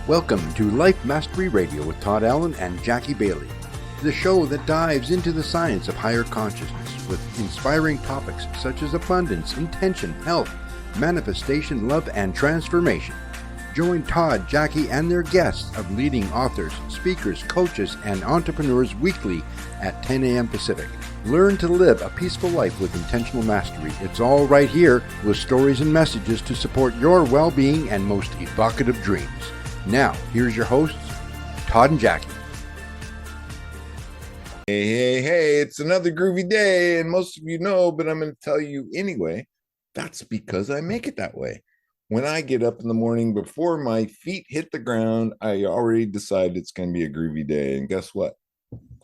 Welcome to Life Mastery Radio with Todd Allen and Jackie Bailey, the show that dives into the science of higher consciousness with inspiring topics such as abundance, intention, health, manifestation, love, and transformation. Join Todd, Jackie, and their guests of leading authors, speakers, coaches, and entrepreneurs weekly at 10 a.m. Pacific. Learn to live a peaceful life with intentional mastery. It's all right here with stories and messages to support your well-being and most evocative dreams. Now, here's your hosts, Todd and Jackie. Hey, it's another groovy day, and most of you know, but I'm going to tell you anyway. That's because I make it that way. When I get up in the morning, before my feet hit the ground, I already decide it's going to be a groovy day, and guess what?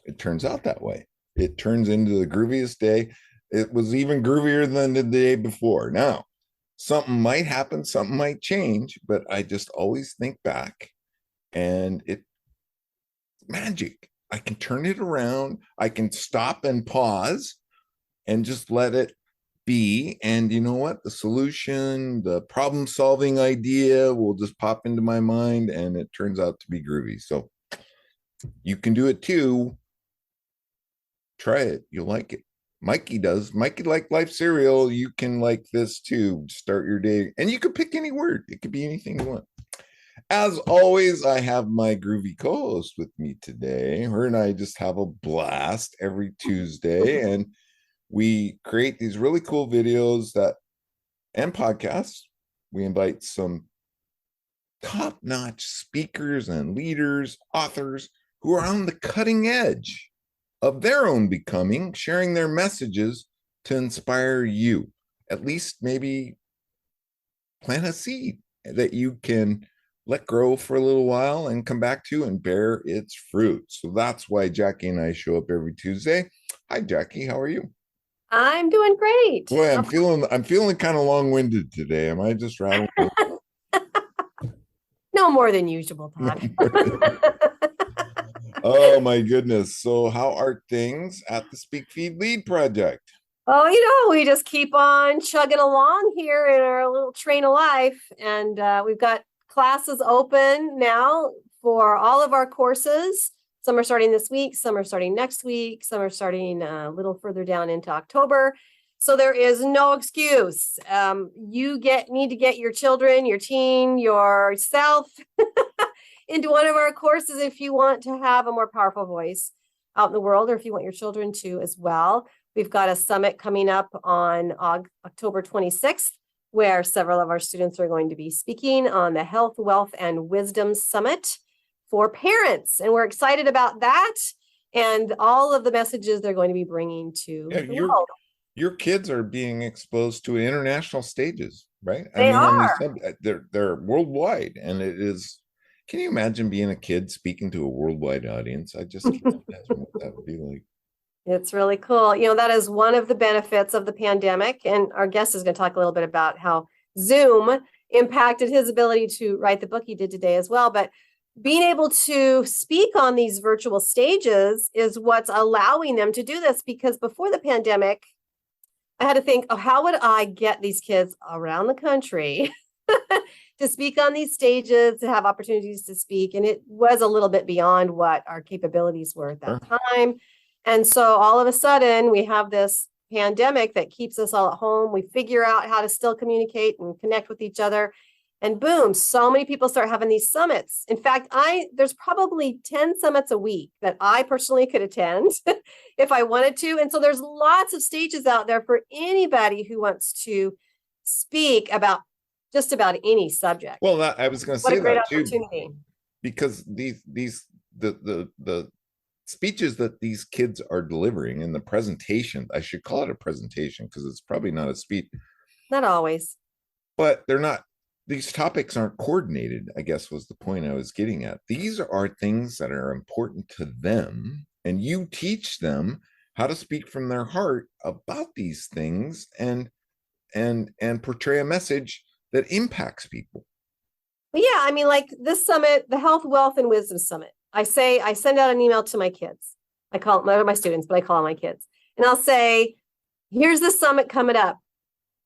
It turns out that way. It turns into the grooviest day. It was even groovier than the day before. Now, something might happen, something might change, but I just always think back, and it's magic. I can turn it around. I can stop and pause and just let it be. And you know what? The solution, the problem-solving idea will just pop into my mind, and it turns out to be groovy. So you can do it too. Try it. You'll like it. Mikey does. Mikey like life cereal. You can like this too. Start your day. And you can pick any word. It could be anything you want. As always, I have my groovy co-host with me today. Her and I just have a blast every Tuesday. And we create these really cool videos and podcasts. We invite some top-notch speakers and leaders, authors who are on the cutting edge of their own becoming, sharing their messages to inspire you. At least maybe plant a seed that you can let grow for a little while and come back to and bear its fruit. So that's why Jackie and I show up every Tuesday. Hi, Jackie. How are you? I'm doing great. Boy, I'm feeling kind of long-winded today. Am I just rattling? No more than usual, Todd. Oh my goodness. So how are things at the Speak Feed Lead project? Oh, we just keep on chugging along here in our little train of life. And we've got classes open now for all of our courses. Some are starting this week, some are starting next week, some are starting a little further down into October. So there is no excuse. You need to get your children, your teen, yourself into one of our courses if you want to have a more powerful voice out in the world, or if you want your children to as well. We've got a summit coming up on October 26th, where several of our students are going to be speaking on the Health, Wealth, and Wisdom Summit for parents. And we're excited about that and all of the messages they're going to be bringing to the world. Your kids are being exposed to international stages, right? They are. They're worldwide, and it is. Can you imagine being a kid speaking to a worldwide audience? I just can't imagine what that would be like. It's really cool. That is one of the benefits of the pandemic. And our guest is going to talk a little bit about how Zoom impacted his ability to write the book he did today as well. But being able to speak on these virtual stages is what's allowing them to do this, because before the pandemic, I had to think, how would I get these kids around the country to speak on these stages, to have opportunities to speak? And it was a little bit beyond what our capabilities were at that time. And so all of a sudden we have this pandemic that keeps us all at home. We figure out how to still communicate and connect with each other. And boom, so many people start having these summits. In fact, there's probably 10 summits a week that I personally could attend if I wanted to. And so there's lots of stages out there for anybody who wants to speak about just about any subject. Well, I was going to say that too, because the speeches that these kids are delivering in the presentation, I should call it a presentation because it's probably not a speech. Not always. But these topics aren't coordinated, I guess was the point I was getting at. These are things that are important to them, and you teach them how to speak from their heart about these things and portray a message that impacts people. Yeah, I mean, like this summit, the Health, Wealth, and Wisdom Summit. I send out an email to my kids. I call them my students, but I call them my kids. And I'll say, here's the summit coming up.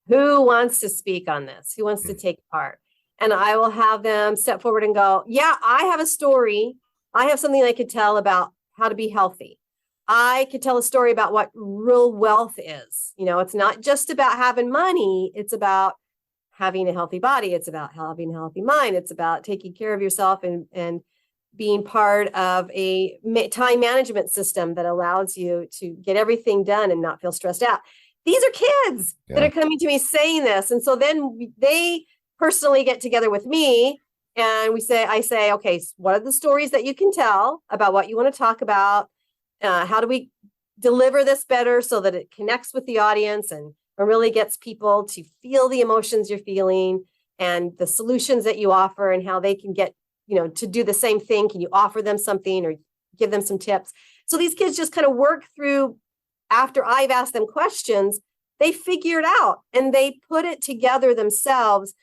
Who wants to speak on this? Who wants to take part? and I will have them step forward and go, yeah, I have a story. I have something I could tell about how to be healthy. I could tell a story about what real wealth is. It's not just about having money. It's about having a healthy body. It's about having a healthy mind. It's about taking care of yourself and being part of a time management system that allows you to get everything done and not feel stressed out. These are kids that are coming to me saying this. And so then they personally get together with me and I say, okay, so what are the stories that you can tell about what you want to talk about? How do we deliver this better so that it connects with the audience and really gets people to feel the emotions you're feeling and the solutions that you offer and how they can get, to do the same thing. Can you offer them something or give them some tips? So these kids just kind of work through, after I've asked them questions, they figure it out and they put it together themselves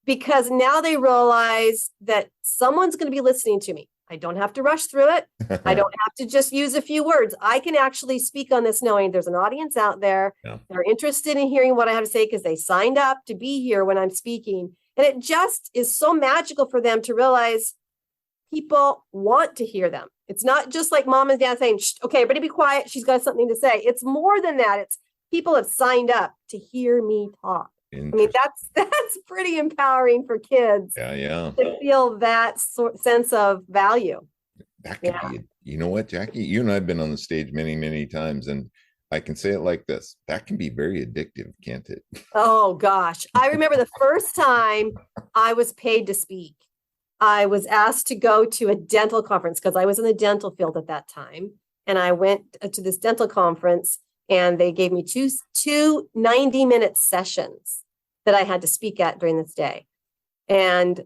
because now they realize that someone's going to be listening to me. I don't have to rush through it. I don't have to just use a few words. I can actually speak on this knowing there's an audience out there. They're interested in hearing what I have to say because they signed up to be here when I'm speaking. And it just is so magical for them to realize people want to hear them. It's not just like mom and dad saying, shh, okay, everybody be quiet. She's got something to say. It's more than that. It's people have signed up to hear me talk. I mean, that's pretty empowering for kids. To feel that sense of value. That could be, you know what, Jackie? You and I have been on the stage many, many times, and I can say it like this: that can be very addictive, can't it? Oh gosh, I remember the first time I was paid to speak. I was asked to go to a dental conference because I was in the dental field at that time, and I went to this dental conference. And they gave me two 90-minute sessions that I had to speak at during this day. And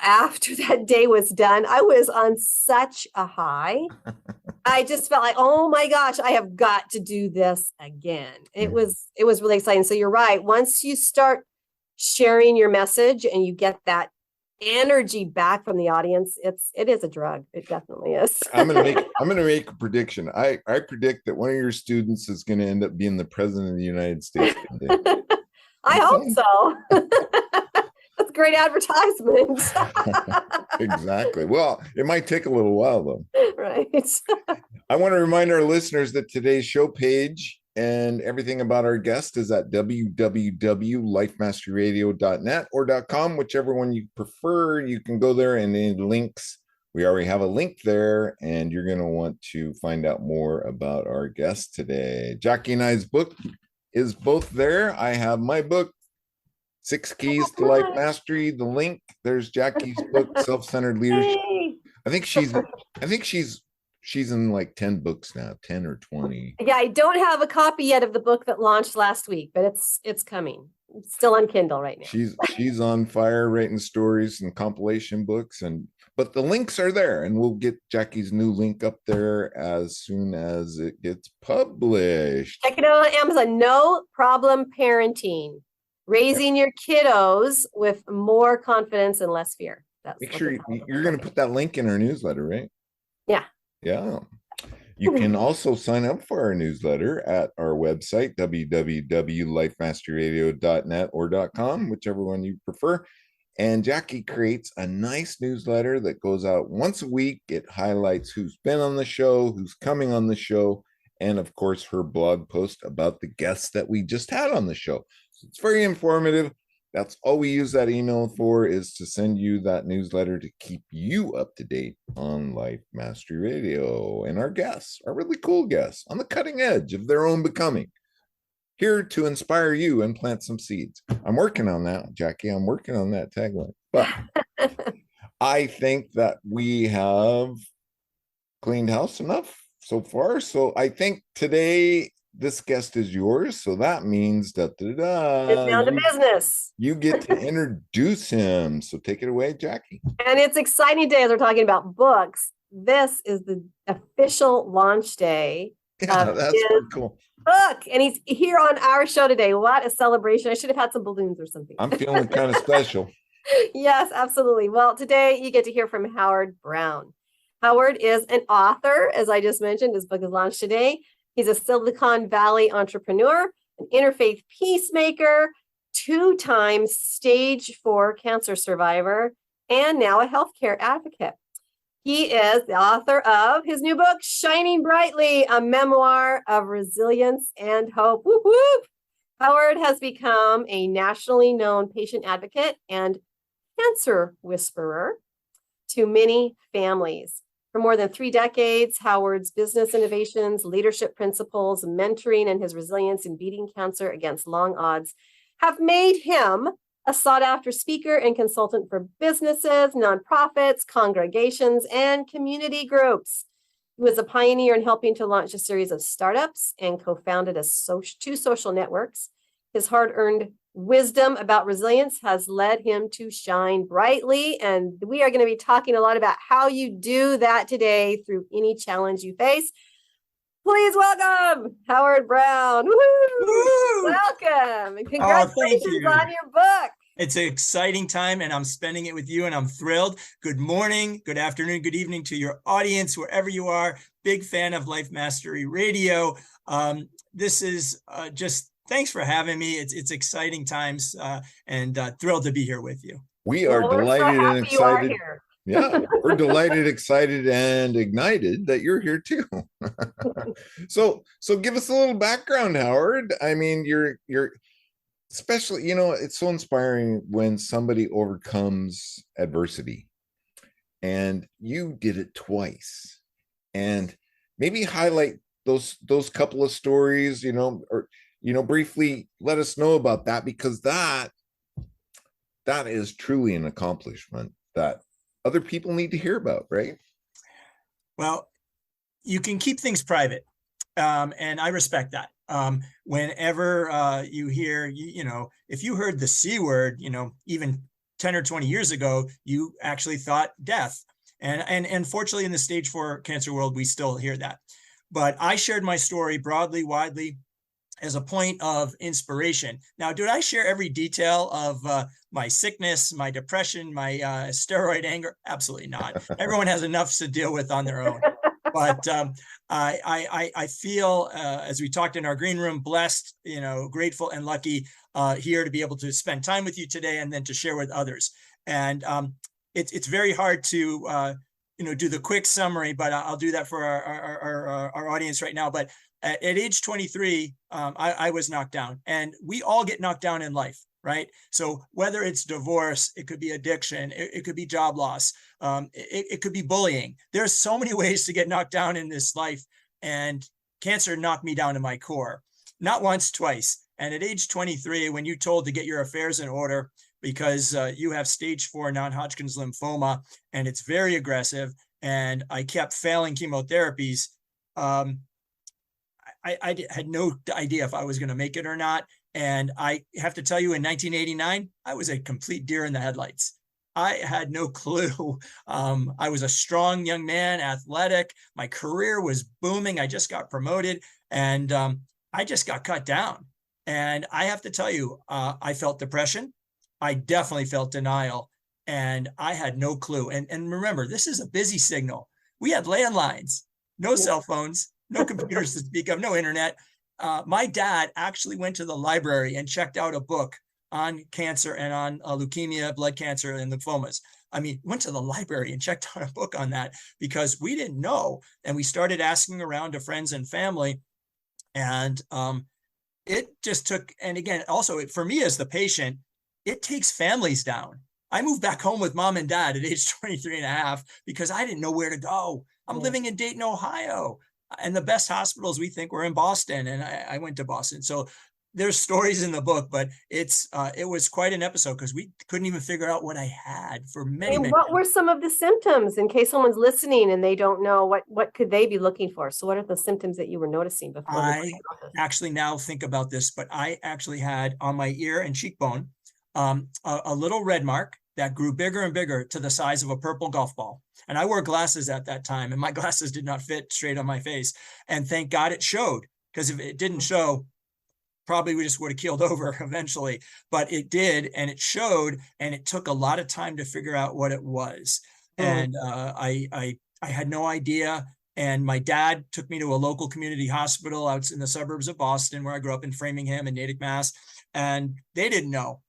after that day was done, I was on such a high. I just felt like, oh my gosh, I have got to do this again. It was really exciting. So you're right. Once you start sharing your message and you get that energy back from the audience, it is a drug. It definitely is. I'm gonna make a prediction. I predict that one of your students is going to end up being the president of the United States one day. I hope so. That's great advertisement. Exactly. Well, it might take a little while though. Right. I want to remind our listeners that today's show page and everything about our guest is at www.lifemasteryradio.net or .com, whichever one you prefer. You can go there and in links. We already have a link there, and you're going to want to find out more about our guest today. Jackie and I's book is both there. I have my book, 6 Keys to Life Mastery. The link, there's Jackie's book, Self-Centered Leadership. I think she's in like 10 books now, 10 or 20. Yeah, I don't have a copy yet of the book that launched last week, but it's coming. It's still on Kindle right now. She's on fire writing stories and compilation books, but the links are there, and we'll get Jackie's new link up there as soon as it gets published. Check it out on Amazon. No Problem Parenting. Raising your kiddos with more confidence and less fear. Make sure you're going to put that link in our newsletter, right? Yeah. Yeah. You can also sign up for our newsletter at our website, www.lifemasteryradio.net or .com, whichever one you prefer. And Jackie creates a nice newsletter that goes out once a week. It highlights who's been on the show, who's coming on the show, and of course, her blog post about the guests that we just had on the show. So it's very informative. That's all we use that email for, is to send you that newsletter to keep you up to date on Life Mastery Radio. And our guests are really cool guests on the cutting edge of their own becoming, here to inspire you and plant some seeds. I'm working on that, Jackie. I'm working on that tagline. But I think that we have cleaned house enough so far. So I think today this guest is yours. So that means It's down to business. You get to introduce him. So take it away, Jackie. And it's exciting day as we're talking about books. This is the official launch day. Yeah, that's pretty cool. Book, and he's here on our show today. What a celebration. I should have had some balloons or something. I'm feeling kind of special. Yes, absolutely. Well, today you get to hear from Howard Brown. Howard is an author, as I just mentioned. His book is launched today. He's a Silicon Valley entrepreneur, an interfaith peacemaker, two-time stage 4 cancer survivor, and now a healthcare advocate. He is the author of his new book, Shining Brightly, a memoir of resilience and hope. Whoop, whoop. Howard has become a nationally known patient advocate and cancer whisperer to many families. For more than 3 decades, Howard's business innovations, leadership principles, mentoring, and his resilience in beating cancer against long odds have made him a sought-after speaker and consultant for businesses, nonprofits, congregations, and community groups. He was a pioneer in helping to launch a series of startups and co-founded two social networks. His hard-earned wisdom about resilience has led him to shine brightly, and we are going to be talking a lot about how you do that today through any challenge you face. Please welcome Howard Brown. Woo-hoo! Welcome and congratulations on your book. It's an exciting time and I'm spending it with you and I'm thrilled. Good morning, good afternoon, good evening to your audience, wherever you are. Big fan of Life Mastery Radio. This is just, thanks for having me. It's exciting times and thrilled to be here with you. We are delighted and excited. Yeah, we're delighted, excited, and ignited that you're here too. So give us a little background, Howard. I mean, you're especially, it's so inspiring when somebody overcomes adversity, and you did it twice. And maybe highlight those couple of stories, or briefly let us know about that, because that is truly an accomplishment that other people need to hear about, right? Well, you can keep things private, and I respect that. Whenever you hear, if you heard the C word, even 10 or 20 years ago, you actually thought death. And unfortunately, in the stage 4 cancer world, we still hear that. But I shared my story broadly, widely, as a point of inspiration. Now, did I share every detail of my sickness, my depression, my steroid anger? Absolutely not. Everyone has enough to deal with on their own. But I feel, as we talked in our green room, blessed, grateful and lucky here to be able to spend time with you today and then to share with others. And it's very hard to do the quick summary, but I'll do that for our audience right now. But at age 23, I was knocked down, and we all get knocked down in life, right? So whether it's divorce, it could be addiction, it could be job loss, it could be bullying. There's so many ways to get knocked down in this life, and cancer knocked me down to my core, not once, twice. And at age 23, when you're told to get your affairs in order because you have stage 4 non-Hodgkin's lymphoma, and it's very aggressive, and I kept failing chemotherapies, I had no idea if I was going to make it or not. And I have to tell you, in 1989, I was a complete deer in the headlights. I had no clue. I was a strong young man, athletic. My career was booming. I just got promoted, and I just got cut down. And I have to tell you, I felt depression. I definitely felt denial, and I had no clue. And remember, this is a busy signal. We had landlines, no cell phones, no computers to speak of, no internet. My dad actually went to the library and checked out a book on cancer and on leukemia, blood cancer, and lymphomas. I mean, went to the library and checked out a book on that because we didn't know. And we started asking around to friends and family. And it just took, and again, also for me as the patient, it takes families down. I moved back home with mom and dad at age 23 and a half because I didn't know where to go. I'm living in Dayton, Ohio. And the best hospitals we think were in Boston, and I went to Boston. So there's stories in the book, but it was quite an episode because we couldn't even figure out what I had for many. And what were some of the symptoms, in case someone's listening and they don't know what could they be looking for? So what are the symptoms that you were noticing before? I actually now think about this, but I actually had on my ear and cheekbone a little red mark that grew bigger and bigger to the size of a purple golf ball. And I wore glasses at that time, and my glasses did not fit straight on my face. And thank God it showed, because if it didn't show, probably we just would have keeled over eventually. But it did, and it showed, and it took a lot of time to figure out what it was. And I had no idea. And my dad took me to a local community hospital out in the suburbs of Boston, where I grew up in Framingham in Natick, Mass. and they didn't know.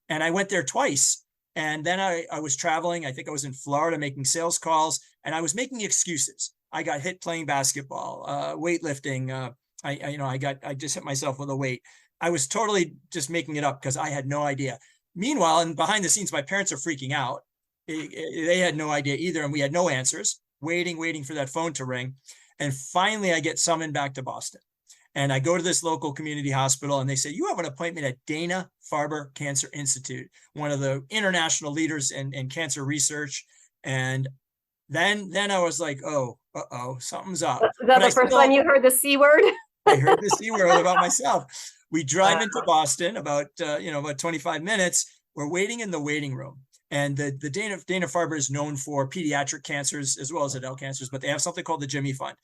And I went there twice. And then I was traveling. I think I was in Florida making sales calls, and I was making excuses. I got hit playing basketball, weightlifting. I just hit myself with a weight. I was totally just making it up because I had no idea. Meanwhile, and behind the scenes, my parents are freaking out. They had no idea either, and we had no answers, waiting for that phone to ring. And finally, I get summoned back to Boston. And I go to this local community hospital, and they say, you have an appointment at Dana-Farber Cancer Institute, one of the international leaders in cancer research. And then I was like, oh, something's up. Is that the first time you heard the C word? I heard the C word about myself. We drive into Boston about 25 minutes. We're waiting in the waiting room. And the Dana-Farber is known for pediatric cancers as well as adult cancers, but they have something called the Jimmy Fund.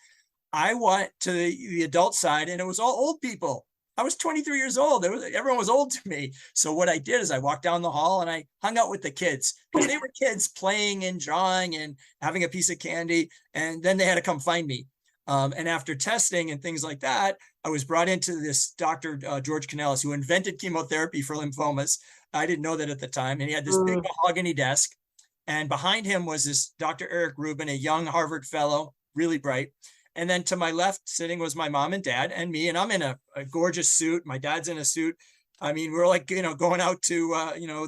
I went to the adult side, and it was all old people. I was 23 years old. Everyone was old to me. So what I did is I walked down the hall and I hung out with the kids, because they were kids playing and drawing and having a piece of candy. And then they had to come find me. And after testing and things like that, I was brought into this Dr. George Canellis, who invented chemotherapy for lymphomas. I didn't know that at the time. And he had this big mahogany desk. And behind him was this Dr. Eric Rubin, a young Harvard fellow, really bright. And then to my left sitting was my mom and dad and me. And I'm in a gorgeous suit. My dad's in a suit. I mean, we're like, going out to,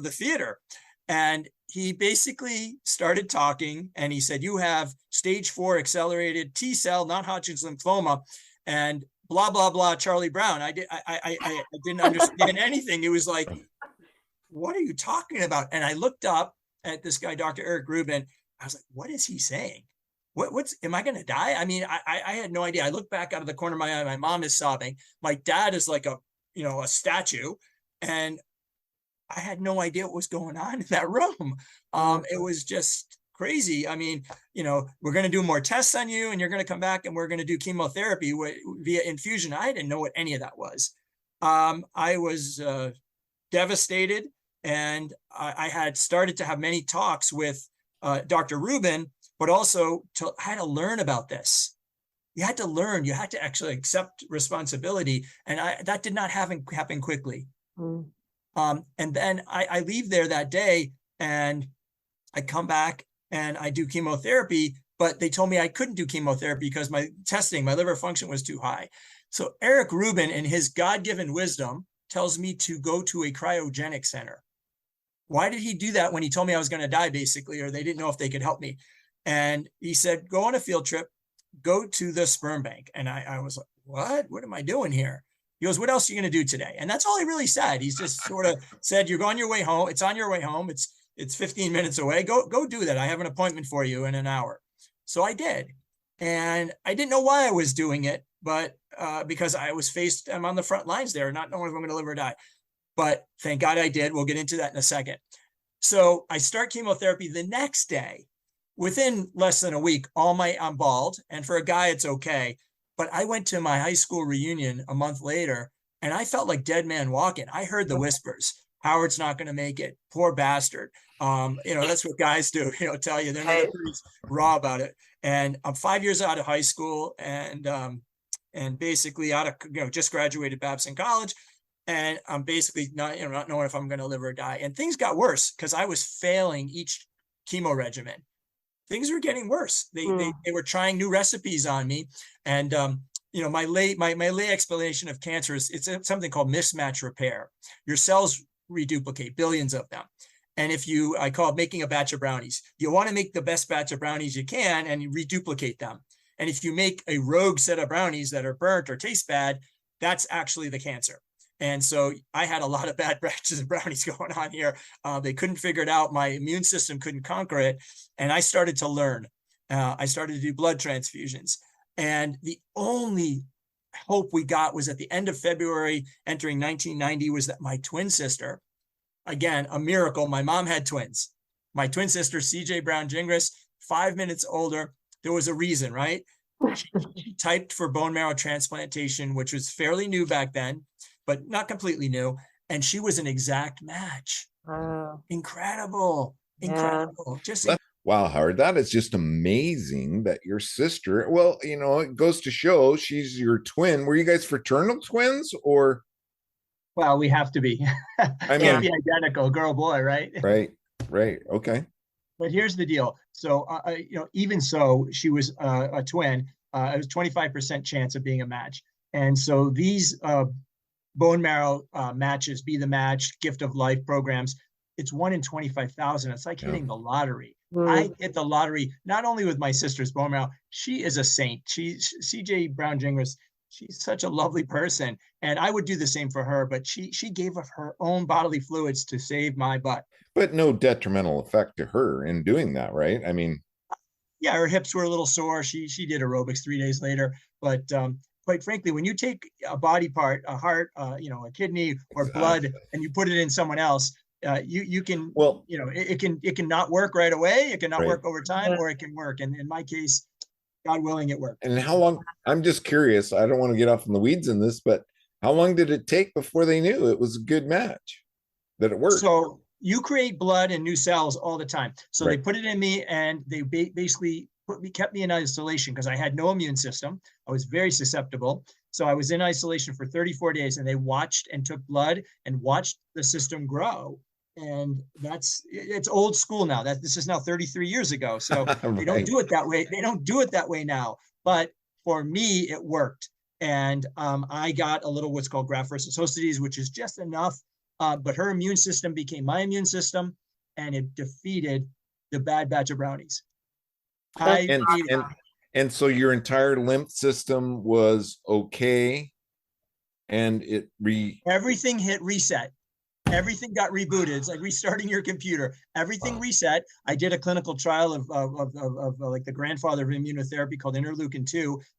the theater. And he basically started talking, and he said, you have stage 4 accelerated T-cell non-Hodgkin's lymphoma and blah, blah, blah, Charlie Brown. I didn't understand anything. It was like, what are you talking about? And I looked up at this guy, Dr. Eric Rubin. I was like, what is he saying? Am I going to die? I mean, I had no idea. I looked back out of the corner of my eye. My mom is sobbing. My dad is like a statue. And I had no idea what was going on in that room. It was just crazy. I mean, we're going to do more tests on you, and you're going to come back and we're going to do chemotherapy via infusion. I didn't know what any of that was. I was devastated. And I had started to have many talks with Dr. Rubin, but also I had to learn about this. You had to learn. You had to actually accept responsibility. And that did not happen quickly. And then I leave there that day, and I come back and I do chemotherapy, but they told me I couldn't do chemotherapy because my liver function was too high. So Eric Rubin, in his God-given wisdom, tells me to go to a cryogenic center. Why did he do that when he told me I was going to die, basically, or they didn't know if they could help me? And he said, go on a field trip, go to the sperm bank. And I was like, what am I doing here? He goes, what else are you going to do today? And that's all he really said. He's just sort of said, you're on your way home. It's on your way home. It's 15 minutes away. Go do that. I have an appointment for you in an hour. So I did. And I didn't know why I was doing it, but because I'm on the front lines there, not knowing if I'm going to live or die. But thank God I did. We'll get into that in a second. So I start chemotherapy the next day. Within less than a week, I'm bald. And for a guy, it's okay. But I went to my high school reunion a month later, and I felt like dead man walking. I heard the whispers. Howard's not going to make it. Poor bastard. That's what guys do, tell you. They're not pretty raw about it. And I'm 5 years out of high school, and basically out of, just graduated Babson College. And I'm basically not knowing if I'm going to live or die. And things got worse because I was failing each chemo regimen. Things were getting worse. They were trying new recipes on me. And, my lay explanation of cancer is it's something called mismatch repair. Your cells reduplicate, billions of them. And I call it making a batch of brownies. You want to make the best batch of brownies you can and you reduplicate them. And if you make a rogue set of brownies that are burnt or taste bad, that's actually the cancer. And so I had a lot of bad batches of brownies going on here. They couldn't figure it out. My immune system couldn't conquer it. And I started to learn. I started to do blood transfusions. And the only hope we got was at the end of February, entering 1990, was that my twin sister, again, a miracle. My mom had twins. My twin sister, CJ Brown Gingras, 5 minutes older. There was a reason, right? She typed for bone marrow transplantation, which was fairly new back then, but not completely new. And she was an exact match. Wow. Incredible. Just wow, Howard, that is just amazing that your sister, well, it goes to show she's your twin. Were you guys fraternal twins or? Well, we have to be. I Can't mean, be identical, girl, boy, right? right. Okay. But here's the deal. So, even so, she was a twin. It was 25% chance of being a match. And so these bone marrow matches, Be the Match, Gift of Life programs, it's 1 in 25,000. It's like hitting the lottery. I hit the lottery not only with my sister's bone marrow. She is a saint. CJ Brown Gingras. She's such a lovely person, and I would do the same for her. But she gave of her own bodily fluids to save my butt. But no detrimental effect to her in doing that, right? I mean, yeah, her hips were a little sore. She did aerobics 3 days later. But quite frankly, when you take a body part, a heart, a kidney or blood, and you put it in someone else, you can, it can not work right away. It can not work over time, or it can work. And in my case, God willing, it worked. And how long? I'm just curious. I don't want to get off in the weeds in this, but how long did it take before they knew it was a good match, that it worked? So you create blood and new cells all the time. So they put it in me, and they basically kept me in isolation because I had no immune system. I was very susceptible. So I was in isolation for 34 days, and they watched and took blood and watched the system grow. And it's old school now. This is now 33 years ago. So they don't do it that way. They don't do it that way now. But for me, it worked. And I got a little what's called graft versus host disease, which is just enough. But her immune system became my immune system, and it defeated the bad batch of brownies. And so your entire lymph system was okay, and everything hit reset. Everything got rebooted. It's like restarting your computer. Everything reset. I did a clinical trial of like the grandfather of immunotherapy called interleukin-2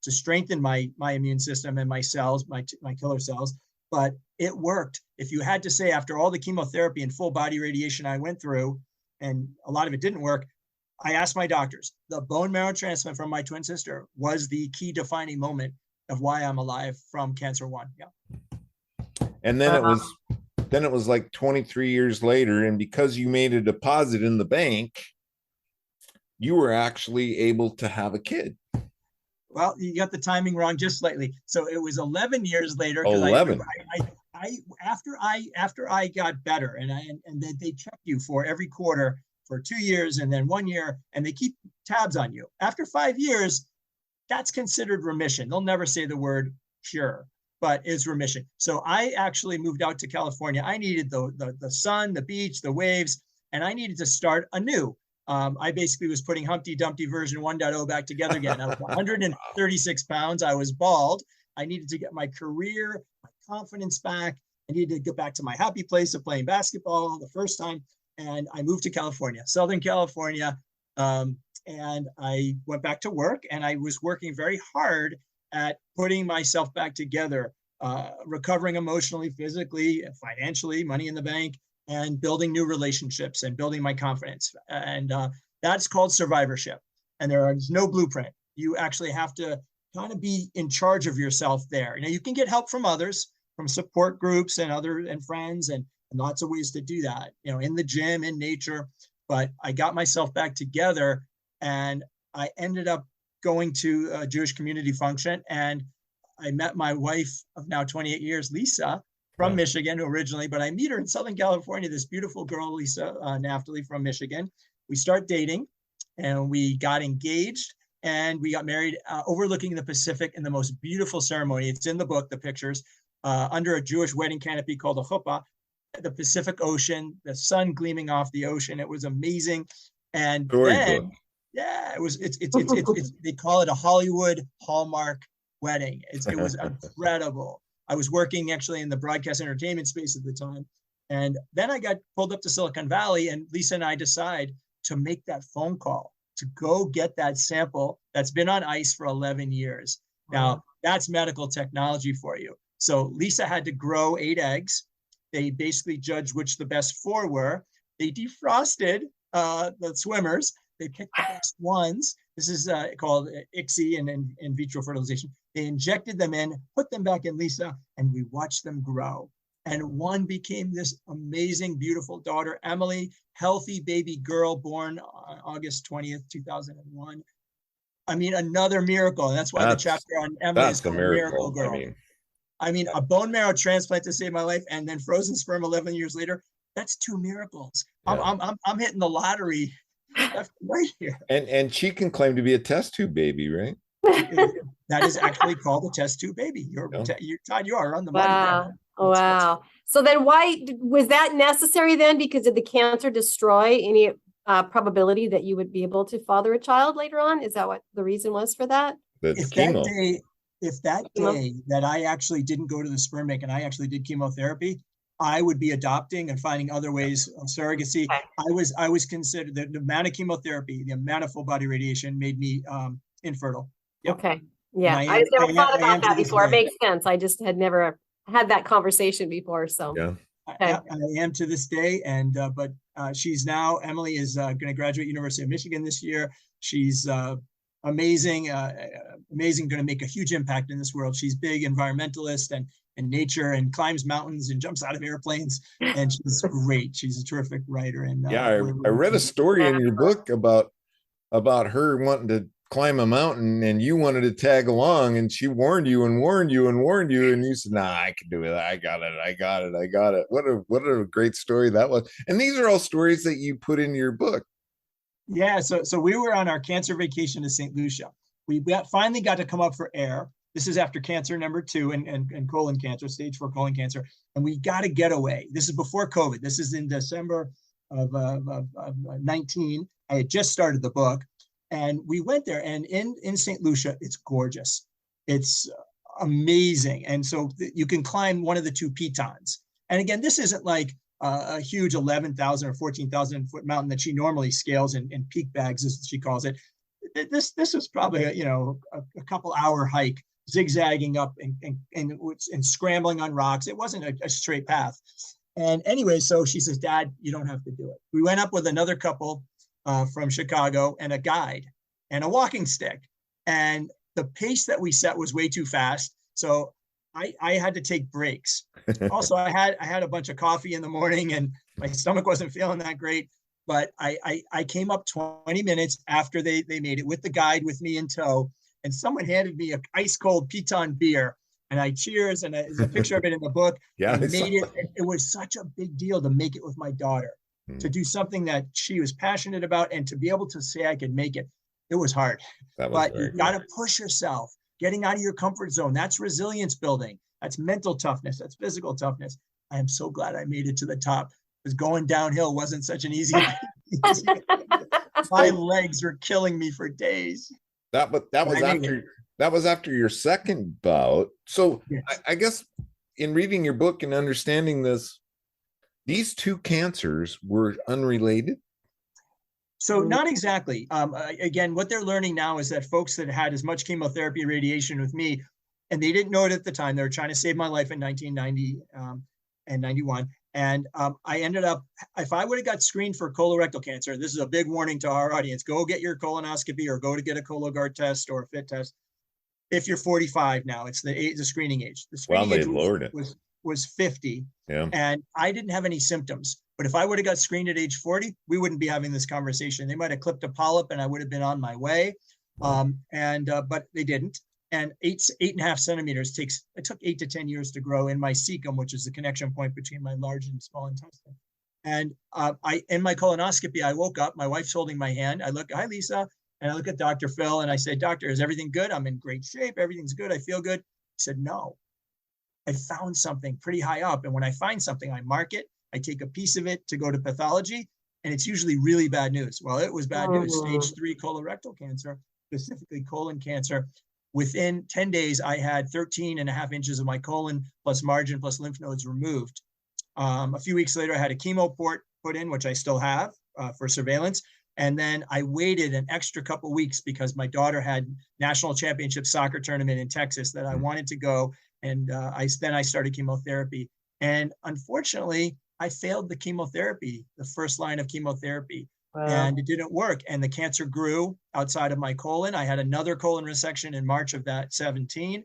to strengthen my immune system and my cells, my killer cells. But it worked. If you had to say, after all the chemotherapy and full body radiation I went through, and a lot of it didn't work, I asked my doctors, the bone marrow transplant from my twin sister was the key defining moment of why I'm alive from cancer 1. Yeah. And then it was like 23 years later, and because you made a deposit in the bank, you were actually able to have a kid. Well, you got the timing wrong just slightly. So it was 11 years later. 11. After I got better, and they check you for every quarter for 2 years and then 1 year, and they keep tabs on you. After 5 years, that's considered remission. They'll never say the word cure, but it's remission. So I actually moved out to California. I needed the sun, the beach, the waves, and I needed to start anew. I basically was putting Humpty Dumpty version 1.0 back together again. I was 136 pounds. I was bald. I needed to get my career, my confidence back. I needed to get back to my happy place of playing basketball the first time. And I moved to California, Southern California. And I went back to work, and I was working very hard at putting myself back together, recovering emotionally, physically, financially, money in the bank, and building new relationships and building my confidence. And that's called survivorship. And there is no blueprint. You actually have to kind of be in charge of yourself there. You can get help from others, from support groups and friends, and lots of ways to do that, in the gym, in nature. But I got myself back together, and I ended up going to a Jewish community function, and I met my wife of now 28 years, Lisa, from Michigan originally, but I meet her in Southern California, this beautiful girl, Lisa Naftali from Michigan. We start dating, and we got engaged, and we got married overlooking the Pacific in the most beautiful ceremony. It's in the book, the pictures, under a Jewish wedding canopy called a chuppah, the Pacific Ocean, the sun gleaming off the ocean. It was amazing. And then, yeah, it's they call it a Hollywood Hallmark wedding. It was incredible. I was working actually in the broadcast entertainment space at the time. And then I got pulled up to Silicon Valley, and Lisa and I decide to make that phone call to go get that sample that's been on ice for 11 years. Now, that's medical technology for you. So Lisa had to grow 8 eggs. They basically judged which the best 4 were. They defrosted the swimmers. They picked the best ones. This is called ICSI and in vitro fertilization. They injected them in, put them back in Lisa, and we watched them grow. And one became this amazing, beautiful daughter, Emily, healthy baby girl born on August 20th, 2001. I mean, another miracle. And that's why the chapter on Emily is called Miracle Girl. I mean, a bone marrow transplant to save my life, and then frozen sperm 11 years later. That's 2 miracles. Yeah. I'm hitting the lottery right here. And she can claim to be a test tube baby, right? That is actually called a test tube baby. Todd, you are on the money there. Wow. Wow. So then why was that necessary then? Because did the cancer destroy any probability that you would be able to father a child later on? Is that what the reason was for that? That's chemo. If that day that I actually didn't go to the sperm bank and I actually did chemotherapy, I would be adopting and finding other ways of surrogacy. Okay. I was considered the amount of chemotherapy, the amount of full body radiation made me infertile. Yep. Okay. Yeah. I never thought about that before. It makes sense. I just had never had that conversation before. So yeah. Okay. I am to this day. And but she's now, Emily is going to graduate University of Michigan this year. She's amazing, going to make a huge impact in this world. She's big environmentalist and nature, and climbs mountains and jumps out of airplanes, and she's great. She's a terrific writer. And yeah, I read a story in your book about her wanting to climb a mountain, and you wanted to tag along, and she warned you and warned you and warned you, and you said, "Nah, I can do it. I got it. What a great story that was." And these are all stories that you put in your book. Yeah, so we were on our cancer vacation to St. Lucia. We finally got to come up for air. This is after cancer number 2 and colon cancer, stage 4 colon cancer. And we got a getaway. This is before COVID. This is in December of 19. I had just started the book. And we went there, and in St. Lucia, it's gorgeous. It's amazing. And so you can climb one of the 2 pitons. And again, this isn't like a huge 11,000 or 14,000 foot mountain that she normally scales in peak bags, as she calls it. This was probably a couple hour hike, zigzagging up and scrambling on rocks. It wasn't a straight path. And anyway, so she says, "Dad, you don't have to do it." We went up with another couple from Chicago and a guide and a walking stick. And the pace that we set was way too fast. So I had to take breaks. Also, I had a bunch of coffee in the morning, and my stomach wasn't feeling that great. But I came up 20 minutes after they made it with the guide with me in tow, and someone handed me an ice cold Piton beer, and I cheers, and there's a picture of it in the book. Yeah, I made it. It was such a big deal to make it with my daughter, to do something that she was passionate about, and to be able to say I could make it. It was hard, but you got to push yourself. Getting out of your comfort zone. That's resilience building. That's mental toughness. That's physical toughness. I am so glad I made it to the top, because going downhill wasn't such an easy thing. My legs were killing me for days. That was after your second bout. So yes. I guess in reading your book and understanding this, these 2 cancers were unrelated. So not exactly. Again, what they're learning now is that folks that had as much chemotherapy and radiation with me, and they didn't know it at the time, they were trying to save my life in 1990 and 91. And I ended up, if I would have got screened for colorectal cancer, this is a big warning to our audience, go get your colonoscopy or go to get a Cologuard test or a FIT test. If you're 45 now, it's the screening age. The screening age was 50. Yeah. And I didn't have any symptoms. But if I would have got screened at age 40, we wouldn't be having this conversation. They might have clipped a polyp and I would have been on my way. But they didn't. And 8.5 centimeters it took 8 to 10 years to grow in my cecum, which is the connection point between my large and small intestine. And in my colonoscopy, I woke up, my wife's holding my hand. I look, "Hi, Lisa." And I look at Dr. Phil and I say, "Doctor, is everything good? I'm in great shape. Everything's good. I feel good." He said, "No, I found something pretty high up. And when I find something, I mark it. I take a piece of it to go to pathology, and it's usually really bad news." Well, it was bad news. Stage 3 colorectal cancer, specifically colon cancer. Within 10 days, I had 13.5 inches of my colon plus margin plus lymph nodes removed. A few weeks later, I had a chemo port put in, which I still have for surveillance. And then I waited an extra couple weeks because my daughter had national championship soccer tournament in Texas that I wanted to go. And I started chemotherapy. And unfortunately, I failed the chemotherapy, the first line of chemotherapy. Wow. And it didn't work. And the cancer grew outside of my colon. I had another colon resection in March of that 17.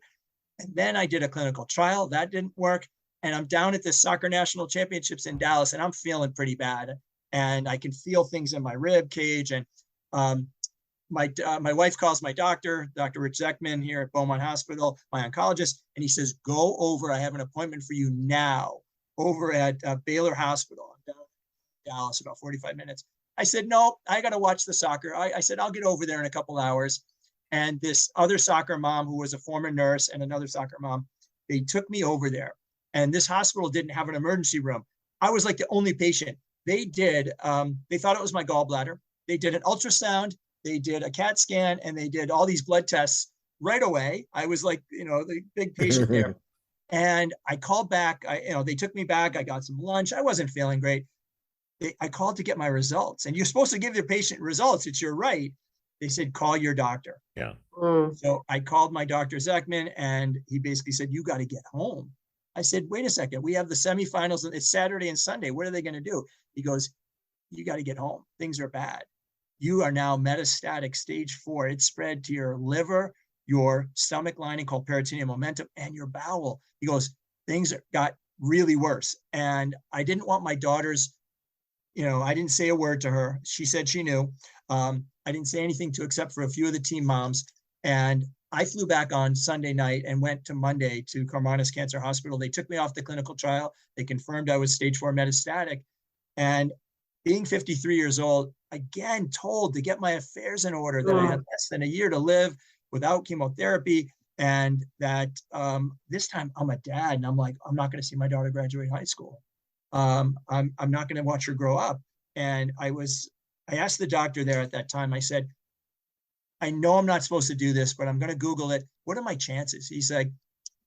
And then I did a clinical trial. That didn't work. And I'm down at the soccer national championships in Dallas, and I'm feeling pretty bad. And I can feel things in my rib cage. And my wife calls my doctor, Dr. Rich Zeckman here at Beaumont Hospital, my oncologist, and he says, go over. I have an appointment for you now over at Baylor Hospital in Dallas, about 45 minutes. I said, no, I got to watch the soccer. I said, I'll get over there in a couple hours. And this other soccer mom who was a former nurse and another soccer mom, they took me over there. And this hospital didn't have an emergency room. I was like the only patient. They thought it was my gallbladder. They did an ultrasound, they did a CAT scan, and they did all these blood tests right away. I was like, the big patient there. And I called back, they took me back. I got some lunch. I wasn't feeling great. I called to get my results, and you're supposed to give your patient results. It's your right. They said, call your doctor. Yeah. So I called my Dr. Zeckman, and he basically said, you got to get home. I said, wait a second. We have the semifinals. It's Saturday and Sunday. What are they going to do? He goes, you got to get home. Things are bad. You are now metastatic stage 4. It's spread to your liver, your stomach lining called peritoneum momentum, and your bowel. He goes, things got really worse. And I didn't want my daughter's, I didn't say a word to her. She said she knew. I didn't say anything except for a few of the team moms. And I flew back on Sunday night and went to Monday to Carmanis Cancer Hospital. They took me off the clinical trial. They confirmed I was stage 4 metastatic. And being 53 years old, again, told to get my affairs in order, that I had less than a year to live without chemotherapy. And that this time I'm a dad, and I'm like, I'm not going to see my daughter graduate high school. I'm not going to watch her grow up. And I asked the doctor there at that time, I said, I know I'm not supposed to do this, but I'm going to Google it. What are my chances? He's like,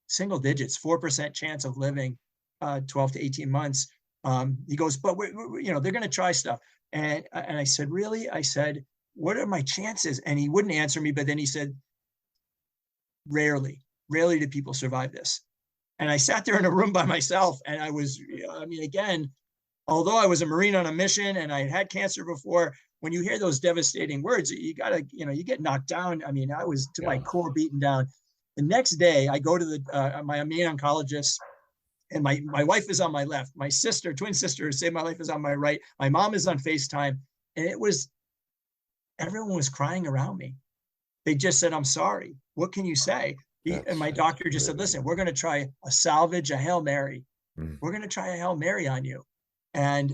single digits, 4% chance of living 12 to 18 months. He goes, but they're going to try stuff. And I said, really? I said, what are my chances? And he wouldn't answer me. But then he said, rarely do people survive this. And I sat there in a room by myself, and again, although I was a Marine on a mission and I had cancer before, when you hear those devastating words, you gotta, you get knocked down. I mean, I was to my core beaten down. The next day I go to my main oncologist, and my wife is on my left. My twin sister, saved my life, is on my right. My mom is on FaceTime. And everyone was crying around me. They just said, I'm sorry. What can you say? And my doctor just said, listen, we're going to try a salvage, a Hail Mary. We're going to try a Hail Mary on you. And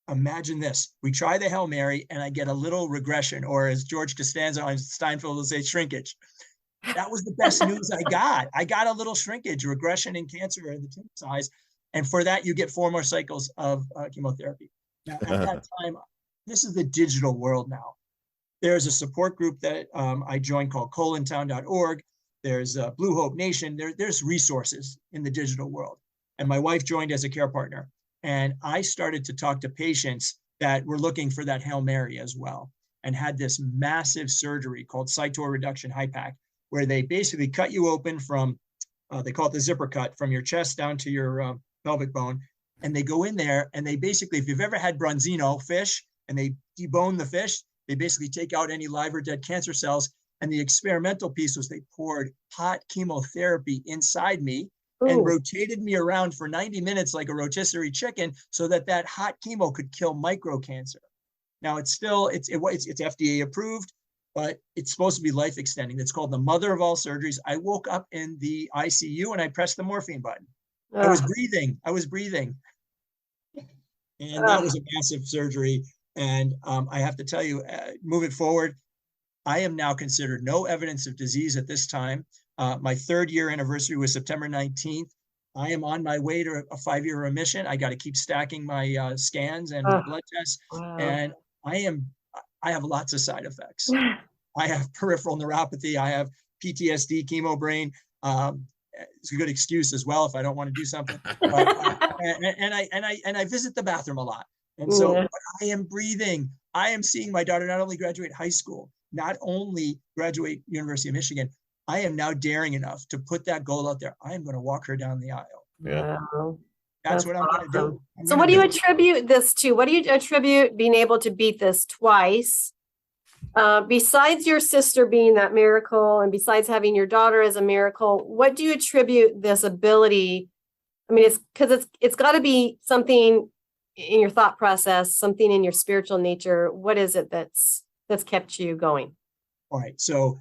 imagine this. We try the Hail Mary, and I get a little regression, or as George Costanza on Steinfeld will say, shrinkage. That was the best news I got. I got a little shrinkage, regression in cancer in the tumor size. And for that, you get 4 more cycles of chemotherapy. Now, at that time, this is the digital world now. There's a support group that I joined called colontown.org. There's Blue Hope Nation. There's resources in the digital world. And my wife joined as a care partner. And I started to talk to patients that were looking for that Hail Mary as well, and had this massive surgery called Cytor reduction HIPAC, where they basically cut you open from, they call it the zipper cut, from your chest down to your pelvic bone. And they go in there, and they basically, if you've ever had bronzino fish and they debone the fish, they basically take out any live or dead cancer cells. And the experimental piece was they poured hot chemotherapy inside me and rotated me around for 90 minutes like a rotisserie chicken, so that hot chemo could kill micro cancer. Now it's FDA approved, but it's supposed to be life extending. It's called the mother of all surgeries. I woke up in the ICU and I pressed the morphine button. I was breathing. And that was a massive surgery. And I have to tell you, moving forward, I am now considered no evidence of disease at this time. My 3rd year anniversary was September 19th. I am on my way to a 5-year remission. I got to keep stacking my scans and blood tests. And I have lots of side effects. I have peripheral neuropathy. I have PTSD, chemo brain. It's a good excuse as well if I don't want to do something. But, and I visit the bathroom a lot. And so I am breathing. I am seeing my daughter not only graduate high school, not only graduate University of Michigan, I am now daring enough to put that goal out there. I am going to walk her down the aisle. Yeah. Wow. That's what I'm going to do. So what do you attribute this to? What do you attribute being able to beat this twice? Besides your sister being that miracle, and besides having your daughter as a miracle, what do you attribute this ability? I mean, it's because it's got to be something in your thought process, something in your spiritual nature. What is it that's that's kept you going? All right. So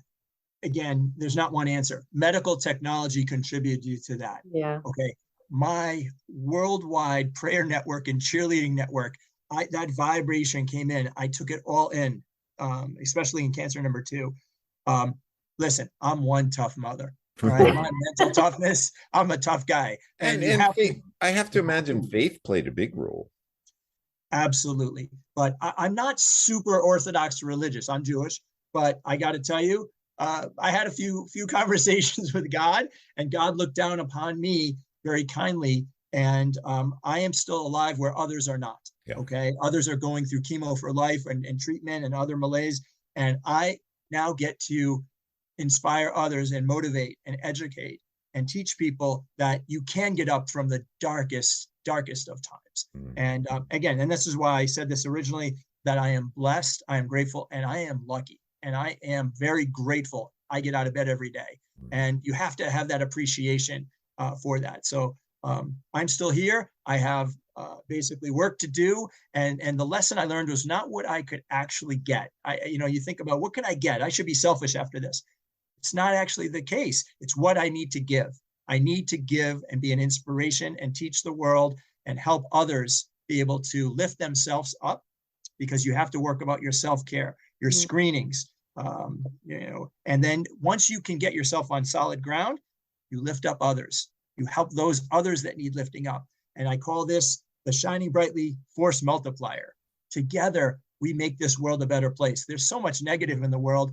again, there's not one answer. Medical technology contributed to that. Yeah. Okay. My worldwide prayer network and cheerleading network, that vibration came in. I took it all in, especially in cancer number 2. Listen, I'm one tough mother. All right. My mental toughness, I'm a tough guy. And you have faith, to, I have to imagine faith played a big role. absolutely. But I'm not super Orthodox religious. I'm Jewish, but I got to tell you, I had a few conversations with God, and God looked down upon me very kindly. And I am still alive where others are not. Yeah. Okay. Others are going through chemo for life and treatment and other malaise. And I now get to inspire others and motivate and educate and teach people that you can get up from the darkest of times. And again, and this is why I said this originally, that I am blessed, I am grateful, and I am lucky. And I am very grateful I get out of bed every day. And you have to have that appreciation for that. So I'm still here. I have basically work to do. And the lesson I learned was not what I could actually get. You think about, what could I get? I should be selfish after this. It's not actually the case. It's what I need to give. I need to give and be an inspiration and teach the world and help others be able to lift themselves up, because you have to work about your self-care, your screenings, and then once you can get yourself on solid ground, you lift up others. You help those others that need lifting up. And I call this the shining brightly force multiplier. Together, we make this world a better place. There's so much negative in the world.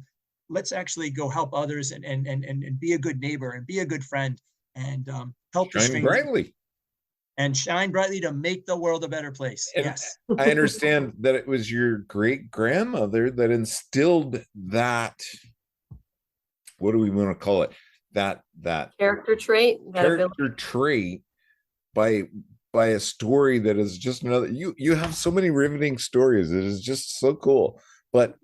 Let's actually go help others and be a good neighbor and be a good friend and help shine brightly. And shine brightly to make the world a better place. And yes. I understand that it was your great grandmother that instilled that, what do we want to call it? That Character trait. Trait by a story that is just another. You have so many riveting stories. It is just so cool. But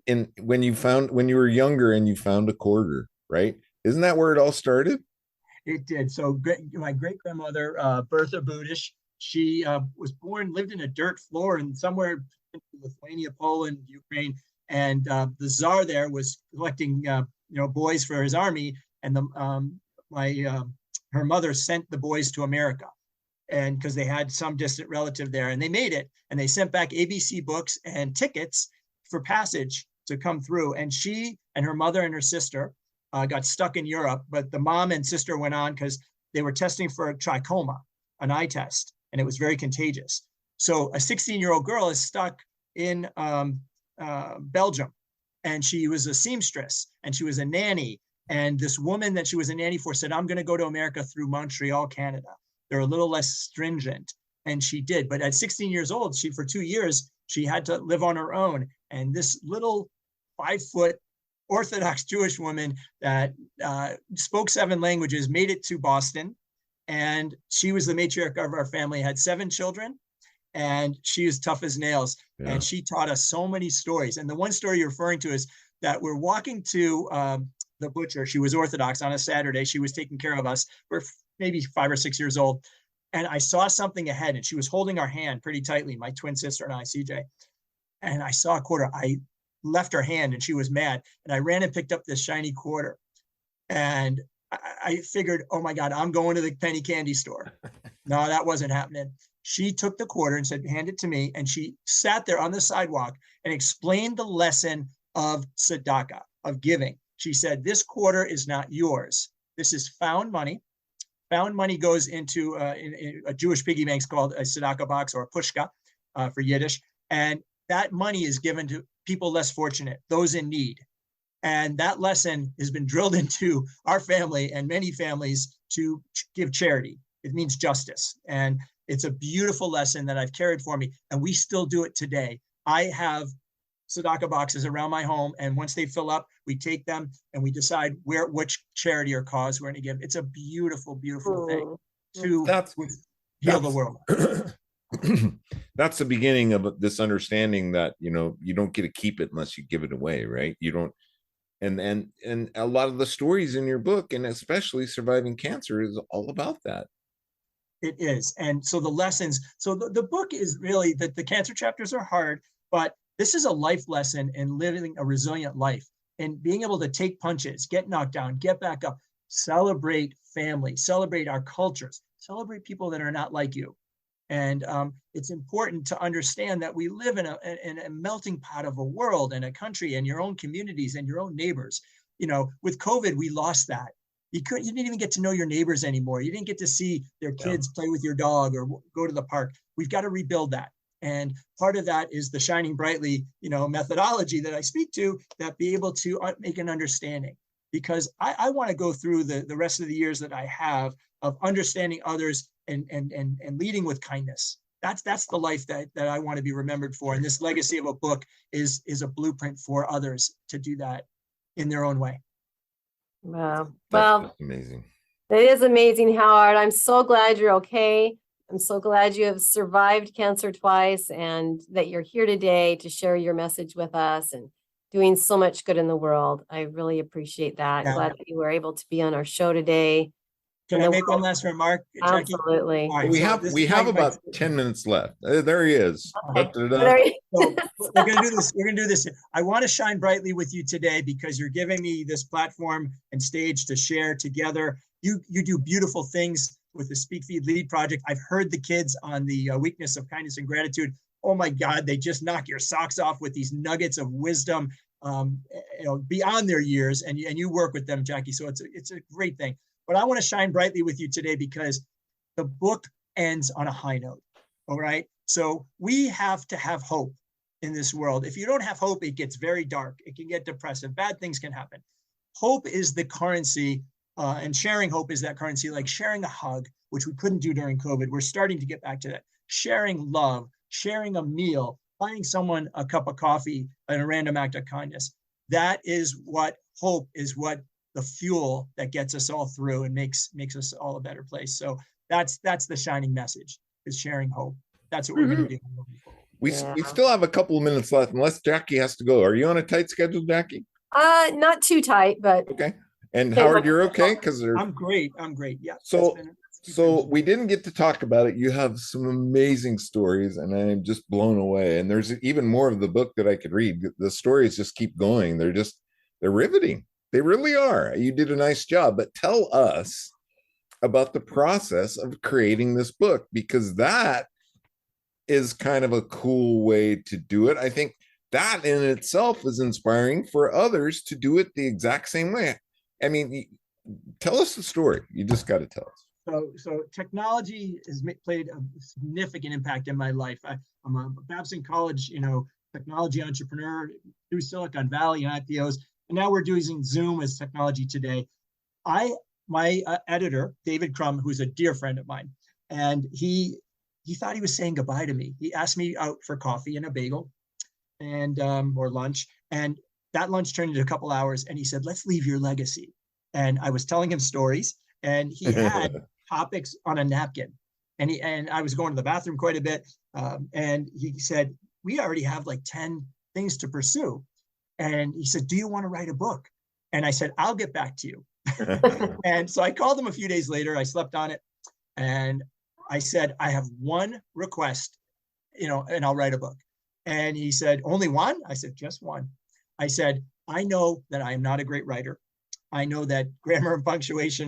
when you were younger and you found a quarter, right? Isn't that where it all started? It did. So my great grandmother, Bertha Budish, she was lived in a dirt floor and somewhere in Lithuania, Poland, Ukraine, and the czar there was collecting boys for his army, and her mother sent the boys to America, and because they had some distant relative there, and they made it, and they sent back ABC books and tickets for passage to come through, and she and her mother and her sister got stuck in Europe, but the mom and sister went on because they were testing for a trachoma, an eye test, and it was very contagious. So a 16-year-old girl is stuck in Belgium, and she was a seamstress, and she was a nanny, and this woman that she was a nanny for said, I'm going to go to America through Montreal, Canada. They're a little less stringent, and she did. But at 16 years old, for 2 years, she had to live on her own, and this little 5-foot Orthodox Jewish woman that spoke 7 languages made it to Boston, and she was the matriarch of our family, had 7 children, and she was tough as nails. Yeah. And she taught us so many stories. And the one story you're referring to is that we're walking to the butcher. She was Orthodox on a Saturday. She was taking care of us. We're maybe 5 or 6 years old. And I saw something ahead, and she was holding our hand pretty tightly, my twin sister and I, CJ. And I saw a quarter. I left her hand, and she was mad. And I ran and picked up this shiny quarter. And I figured, oh my God, I'm going to the penny candy store. No, that wasn't happening. She took the quarter and said, hand it to me. And she sat there on the sidewalk and explained the lesson of tzedakah, of giving. She said, this quarter is not yours. This is found money. Found money goes into a Jewish piggy bank called a tzedakah box, or a pushka for Yiddish. And that money is given to people less fortunate, those in need. And that lesson has been drilled into our family and many families to give charity. It means justice. And it's a beautiful lesson that I've carried for me. And we still do it today. I have tzedakah boxes around my home. And once they fill up, we take them and we decide which charity or cause we're going to give. It's a beautiful, beautiful thing to heal the world. That's the beginning of this understanding that, you don't get to keep it unless you give it away, right? You don't. And a lot of the stories in your book, and especially Surviving Cancer, is all about that. It is. And so the lessons, so the book is really that the cancer chapters are hard, but This is a life lesson in living a resilient life and being able to take punches, get knocked down, get back up, celebrate family, celebrate our cultures, celebrate people that are not like you. And it's important to understand that we live in a melting pot of a world and a country and your own communities and your own neighbors. With COVID, we lost that. You didn't even get to know your neighbors anymore. You didn't get to see their kids play with your dog or go to the park. We've got to rebuild that. And part of that is the shining brightly, methodology that I speak to, that be able to make an understanding. Because I want to go through the rest of the years that I have of understanding others and leading with kindness. That's the life that I want to be remembered for. And this legacy of a book is a blueprint for others to do that in their own way. Wow. That's amazing. It is amazing, Howard. I'm so glad you're okay. I'm so glad you have survived cancer twice and that you're here today to share your message with us and doing so much good in the world. I really appreciate that. Yeah. Glad that you were able to be on our show today. Can I make one last remark, Jackie? Absolutely. All right, We so have about 10 minutes left. There he is. Okay. So we're gonna do this. We're gonna do this. I want to shine brightly with you today because you're giving me this platform and stage to share together. You do beautiful things with the Speak Feed Lead project. I've heard the kids on the weakness of kindness and gratitude. Oh my God, they just knock your socks off with these nuggets of wisdom, beyond their years. And you work with them, Jackie. So it's a great thing. But I want to shine brightly with you today because the book ends on a high note. All right. So we have to have hope in this world. If you don't have hope, it gets very dark. It can get depressive. Bad things can happen. Hope is the currency, and sharing hope is that currency, like sharing a hug, which we couldn't do during COVID. We're starting to get back to that. Sharing love, sharing a meal, buying someone a cup of coffee, and a random act of kindness. That is what hope is, what the fuel that gets us all through and makes us all a better place. So that's the shining message, is sharing hope. That's what we're going to do. We still have a couple of minutes left, unless Jackie has to go. Are you on a tight schedule, Jackie? Not too tight, but okay. And Howard, you're okay? Because I'm great. Yeah. So we didn't get to talk about it. You have some amazing stories, and I'm just blown away. And there's even more of the book that I could read. The stories just keep going. They're riveting. They really are. You did a nice job. But tell us about the process of creating this book, because that is kind of a cool way to do it. I think that in itself is inspiring for others to do it the exact same way. I mean, tell us the story. You just got to tell us. So technology has played a significant impact in my life. I'm a Babson College, technology entrepreneur through Silicon Valley and IPOs, and now we're using Zoom as technology today. My editor, David Crum, who's a dear friend of mine, and he thought he was saying goodbye to me. He asked me out for coffee and a bagel, and or lunch, and that lunch turned into a couple hours. And he said, "Let's leave your legacy." And I was telling him stories, and he had topics on a napkin, and I was going to the bathroom quite a bit, and he said, "We already have like 10 things to pursue." And he said, "Do you want to write a book?" And I said, "I'll get back to you." And so I called him a few days later. I slept on it, and I said, "I have one request, and I'll write a book." And he said, "Only one?" I said, "Just one." I said, "I know that I am not a great writer. I know that grammar and punctuation,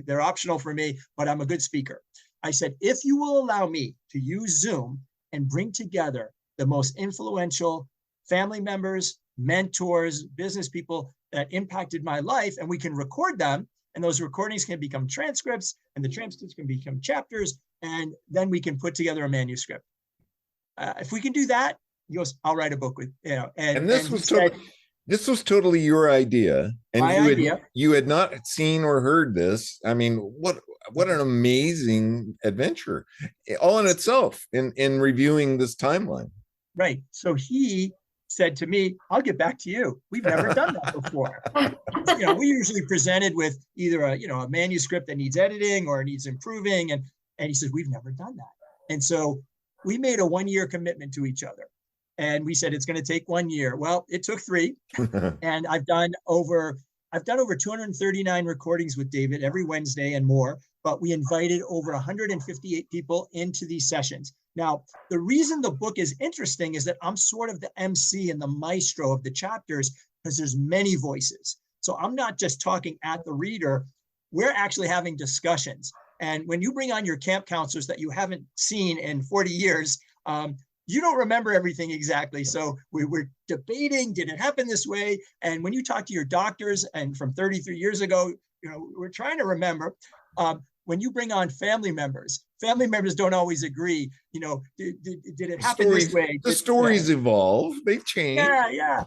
they're optional for me, but I'm a good speaker." I said, "If you will allow me to use Zoom and bring together the most influential family members, mentors, business people that impacted my life, and we can record them, and those recordings can become transcripts, and the transcripts can become chapters, and then we can put together a manuscript. If we can do that," he goes, "I'll write a book with." And this was totally your idea, and you had not seen or heard this. I mean, what an amazing adventure, all in itself, in reviewing this timeline. Right. So he said to me, "I'll get back to you. We've never done that before." We usually presented with either a manuscript that needs editing or needs improving, and he says, "We've never done that." And so we made a 1-year commitment to each other. And we said, it's going to take 1 year. Well, it took 3. And I've done over 239 recordings with David every Wednesday and more. But we invited over 158 people into these sessions. Now, the reason the book is interesting is that I'm sort of the MC and the maestro of the chapters because there's many voices. So I'm not just talking at the reader, we're actually having discussions. And when you bring on your camp counselors that you haven't seen in 40 years, you don't remember everything exactly. So we were debating, did it happen this way? And when you talk to your doctors and from 33 years ago, we're trying to remember. When you bring on family members don't always agree. Did it happen this way? The stories evolve, they change. Yeah.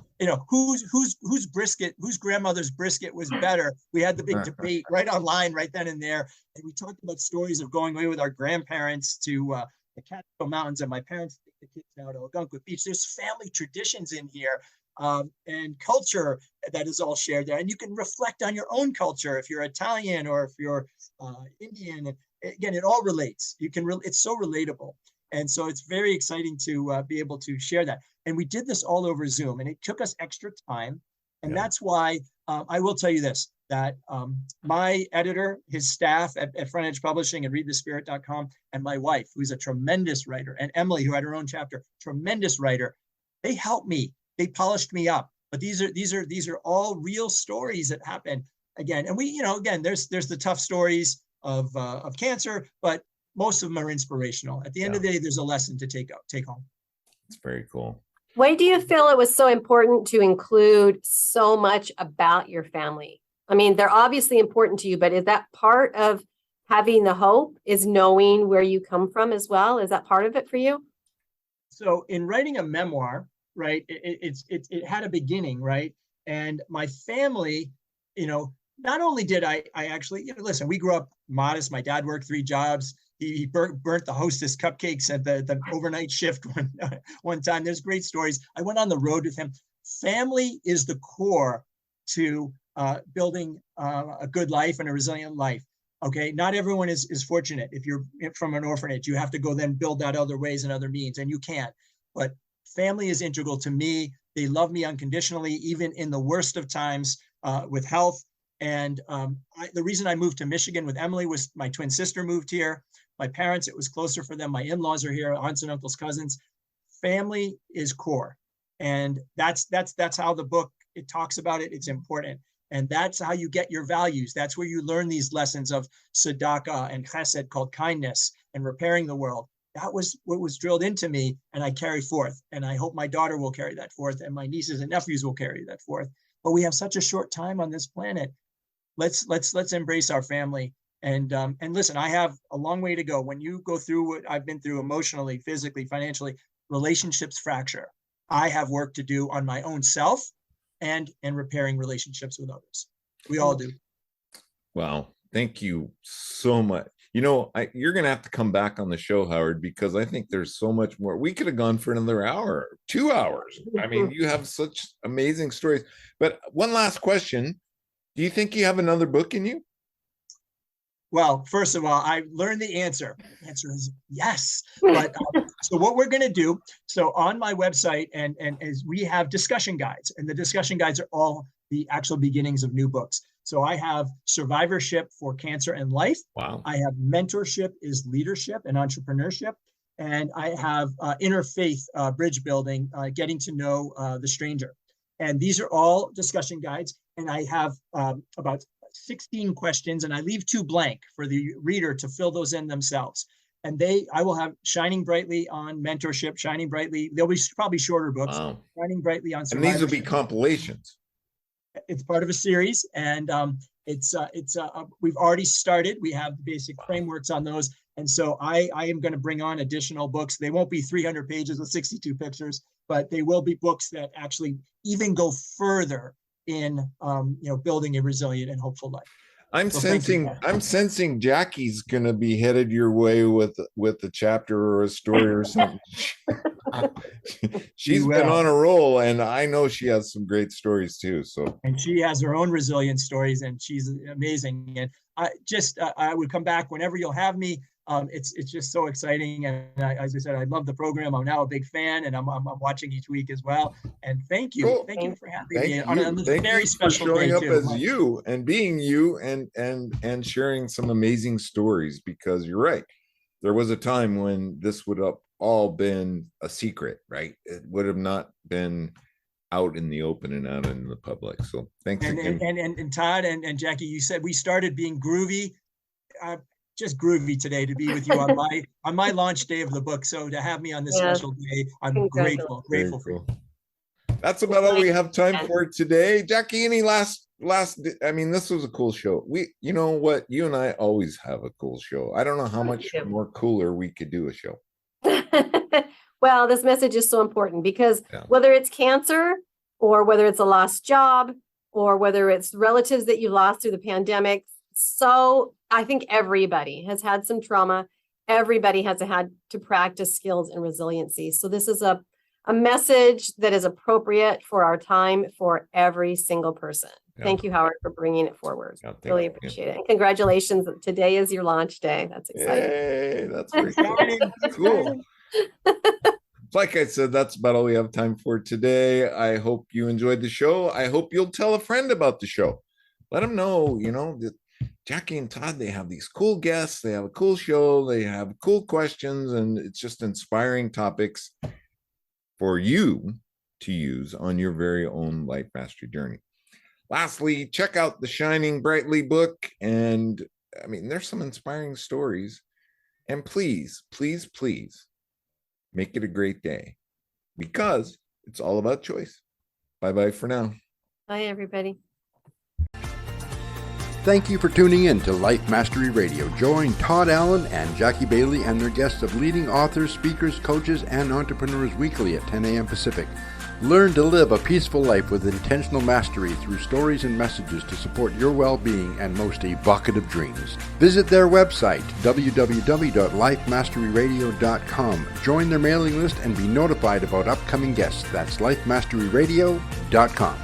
Whose brisket, whose grandmother's brisket was better? We had the big debate right online, right then and there. And we talked about stories of going away with our grandparents to the Catskill Mountains, and my parents take the kids out to Algonquin Beach. There's family traditions in here. And culture that is all shared there. And you can reflect on your own culture if you're Italian or if you're Indian. Again, it all relates. It's so relatable. And so it's very exciting to be able to share that. And we did this all over Zoom, and it took us extra time. And that's why I will tell you this, that my editor, his staff at Front Edge Publishing and readthespirit.com, and my wife, who's a tremendous writer, and Emily, who had her own chapter, tremendous writer, they helped me. They polished me up, but these are all real stories that happen again. And we, again, there's the tough stories of cancer, but most of them are inspirational. At the end of the day, there's a lesson to take home. It's very cool. Why do you feel it was so important to include so much about your family? I mean, they're obviously important to you, but is that part of having the hope, is knowing where you come from as well? Is that part of it for you? So in writing a memoir, right, it had a beginning, right? And my family, not only did I actually, listen, we grew up modest. My dad worked 3 jobs. He burnt the Hostess cupcakes at the overnight shift one time. There's great stories. I went on the road with him. Family is the core to building a good life and a resilient life. Okay, not everyone is fortunate. If you're from an orphanage, you have to go then build that other ways and other means, and you can't. But family is integral to me. They love me unconditionally, even in the worst of times with health. And the reason I moved to Michigan with Emily was my twin sister moved here. My parents, it was closer for them. My in-laws are here, aunts and uncles, cousins. Family is core. And that's how the book, it talks about it. It's important. And that's how you get your values. That's where you learn these lessons of tzedakah and chesed, called kindness, and repairing the world. That was what was drilled into me, and I carry forth. And I hope my daughter will carry that forth, and my nieces and nephews will carry that forth. But we have such a short time on this planet. Let's embrace our family. And listen, I have a long way to go. When you go through what I've been through emotionally, physically, financially, relationships fracture. I have work to do on my own self and repairing relationships with others. We all do. Wow. Thank you so much. You're going to have to come back on the show, Howard, because I think there's so much more. We could have gone for another hour, 2 hours. I mean, you have such amazing stories. But one last question. Do you think you have another book in you? Well, first of all, I learned the answer. The answer is yes. But so what we're going to do, so on my website, and as we have discussion guides, and the discussion guides are all the actual beginnings of new books. So I have Survivorship for Cancer and Life. Wow. I have Mentorship is Leadership and Entrepreneurship. And I have Interfaith Bridge Building, Getting to Know the Stranger. And these are all discussion guides. And I have about 16 questions, and I leave 2 blank for the reader to fill those in themselves. And I will have Shining Brightly on Mentorship, Shining Brightly. They'll be probably shorter books. Wow. Shining Brightly on Survivorship. And these will be compilations. It's part of a series, and we've already started. We have basic frameworks on those. And so I am going to bring on additional books. They won't be 300 pages with 62 pictures, but they will be books that actually even go further in building a resilient and hopeful life. I'm sensing Jackie's going to be headed your way with a chapter or a story or something. She's been on a roll, and I know she has some great stories too. And she has her own resilient stories, and she's amazing. And I would come back whenever you'll have me. It's just so exciting, and as I said, I love the program. I'm now a big fan, and I'm watching each week as well. And thank you, cool. Thank you for having me on a very special day, showing up as you and being you, and sharing some amazing stories. Because you're right, there was a time when this would all been a secret, right? It would have not been out in the open and out in the public. So thanks again. And Todd and Jackie, you said we started being groovy. Just groovy today to be with you on my launch day of the book. So to have me on this special day, I'm grateful for you. That's about all we have time for today. Jackie, any last, I mean, this was a cool show. You know what? You and I always have a cool show. I don't know how much more cooler we could do a show. Well, this message is so important because whether it's cancer or whether it's a lost job or whether it's relatives that you lost through the pandemic, so I think everybody has had some trauma. Everybody has had to practice skills and resiliency. So this is a message that is appropriate for our time for every single person. Yeah. Thank you, Howard, for bringing it forward. Really appreciate it. And congratulations. Today is your launch day. That's exciting. Yay, that's very cool. Like I said, that's about all we have time for today. I hope you enjoyed the show. I hope you'll tell a friend about the show. Let them know, that Jackie and Todd, they have these cool guests. They have a cool show. They have cool questions, and it's just inspiring topics for you to use on your very own life mastery journey. Lastly, check out the Shining Brightly book. And I mean, there's some inspiring stories. And please, please, please make it a great day because it's all about choice. Bye-bye for now. Bye, everybody. Thank you for tuning in to Life Mastery Radio. Join Todd Allen and Jackie Bailey and their guests of leading authors, speakers, coaches, and entrepreneurs weekly at 10 a.m. Pacific. Learn to live a peaceful life with intentional mastery through stories and messages to support your well-being and most evocative dreams. Visit their website, www.lifemasteryradio.com. Join their mailing list and be notified about upcoming guests. That's lifemasteryradio.com.